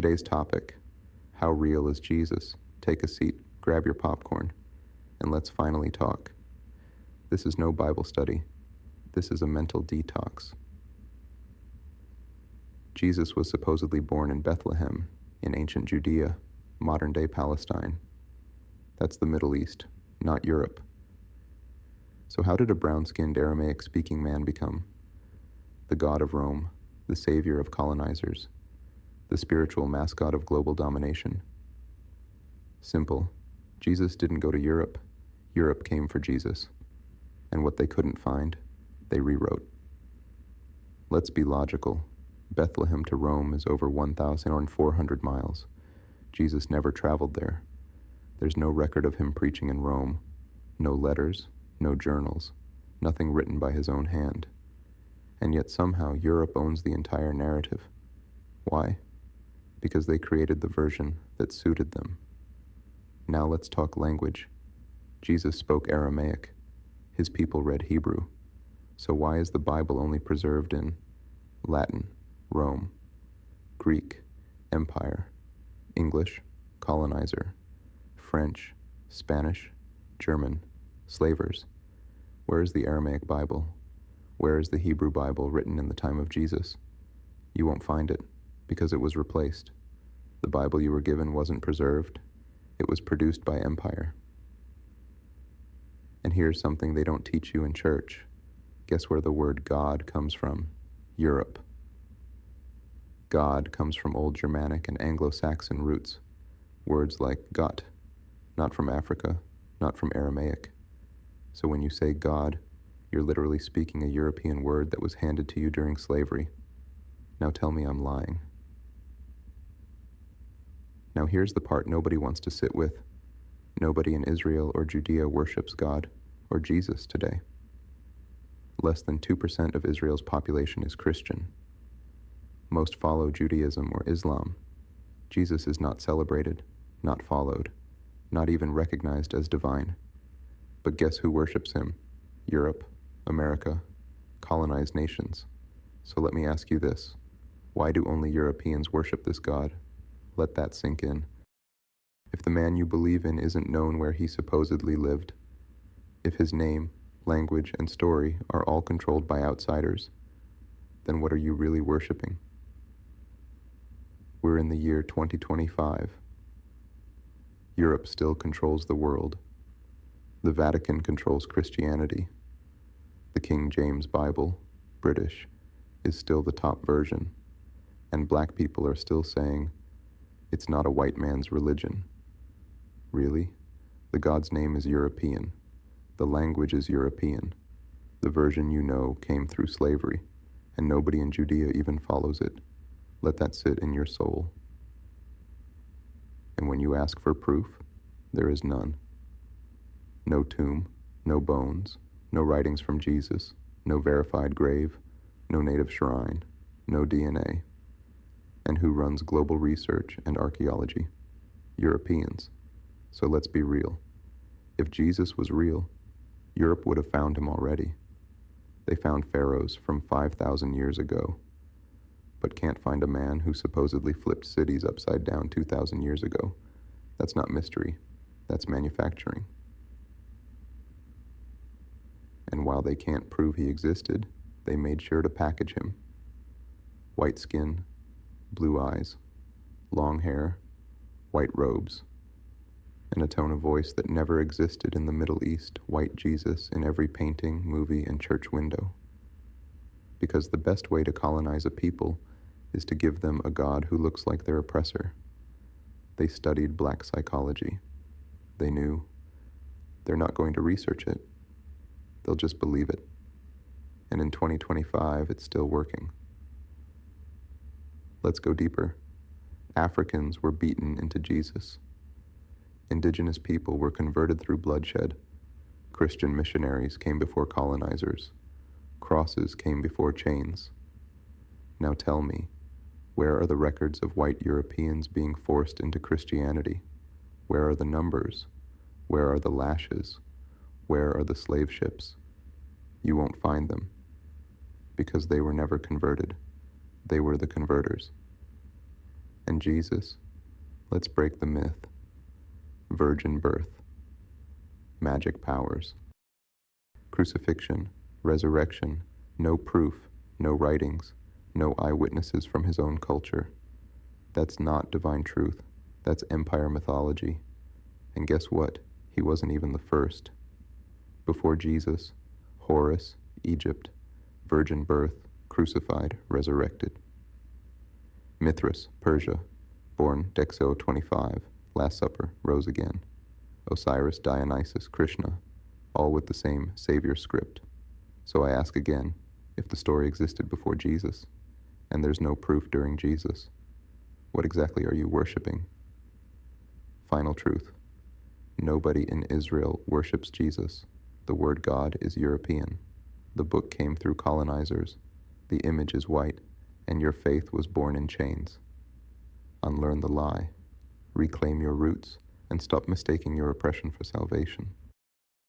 Today's topic, how real is Jesus? Take a seat, grab your popcorn, and let's finally talk. This is no Bible study. This is a mental detox. Jesus was supposedly born in Bethlehem, in ancient Judea, modern-day Palestine. That's the Middle East, not Europe. So how did a brown-skinned Aramaic-speaking man become the god of Rome, the savior of colonizers, the spiritual mascot of global domination? Simple. Jesus didn't go to Europe. Europe came for Jesus. And what they couldn't find, they rewrote. Let's be logical. Bethlehem to Rome is over 1,400 miles. Jesus never traveled there. There's no record of him preaching in Rome, no letters, no journals, nothing written by his own hand. And yet somehow Europe owns the entire narrative. Why? Because they created the version that suited them. Now let's talk language. Jesus spoke Aramaic. His people read Hebrew. So why is the Bible only preserved in Latin, Rome, Greek, Empire, English, colonizer, French, Spanish, German, slavers? Where is the Aramaic Bible? Where is the Hebrew Bible written in the time of Jesus? You won't find it, because it was replaced. The Bible you were given wasn't preserved. It was produced by empire. And here's something they don't teach you in church. Guess where the word God comes from? Europe. God comes from Old Germanic and Anglo-Saxon roots. Words like Gott, not from Africa, not from Aramaic. So when you say God, you're literally speaking a European word that was handed to you during slavery. Now tell me I'm lying. Now here's the part nobody wants to sit with. Nobody in Israel or Judea worships God or Jesus today. Less than 2% of Israel's population is Christian. Most follow Judaism or Islam. Jesus is not celebrated, not followed, not even recognized as divine. But guess who worships him? Europe, America, colonized nations. So let me ask you this. Why do only Europeans worship this God? Let that sink in. If the man you believe in isn't known where he supposedly lived, if his name, language, and story are all controlled by outsiders, then what are you really worshiping? We're in the year 2025. Europe still controls the world. The Vatican controls Christianity. The King James Bible, British, is still the top version, and black people are still saying, it's not a white man's religion. Really? The God's name is European. The language is European. The version you know came through slavery, and nobody in Judea even follows it. Let that sit in your soul. And when you ask for proof, there is none. No tomb, no bones, no writings from Jesus, no verified grave, no native shrine, no DNA. And who runs global research and archaeology? Europeans. So let's be real. If Jesus was real, Europe would have found him already. They found pharaohs from 5,000 years ago, but can't find a man who supposedly flipped cities upside down 2,000 years ago. That's not mystery. That's manufacturing. And while they can't prove he existed, they made sure to package him. White skin, blue eyes, long hair, white robes, and a tone of voice that never existed in the Middle East, white Jesus in every painting, movie, and church window. Because the best way to colonize a people is to give them a God who looks like their oppressor. They studied black psychology. They knew they're not going to research it. They'll just believe it. And in 2025, it's still working. Let's go deeper. Africans were beaten into Jesus. Indigenous people were converted through bloodshed. Christian missionaries came before colonizers. Crosses came before chains. Now tell me, where are the records of white Europeans being forced into Christianity? Where are the numbers? Where are the lashes? Where are the slave ships? You won't find them, because they were never converted. They were the converters. And Jesus, let's break the myth. Virgin birth. Magic powers. Crucifixion, resurrection, no proof, no writings, no eyewitnesses from his own culture. That's not divine truth. That's empire mythology. And guess what? He wasn't even the first. Before Jesus, Horus, Egypt, virgin birth, crucified, resurrected. Mithras, Persia, born Dexo 25, Last Supper, rose again. Osiris, Dionysus, Krishna, all with the same savior script. So I ask again, if the story existed before Jesus, and there's no proof during Jesus, what exactly are you worshiping? Final truth. Nobody in Israel worships Jesus. The word God is European. The book came through colonizers. The image is white, and your faith was born in chains. Unlearn the lie. Reclaim your roots, and stop mistaking your oppression for salvation.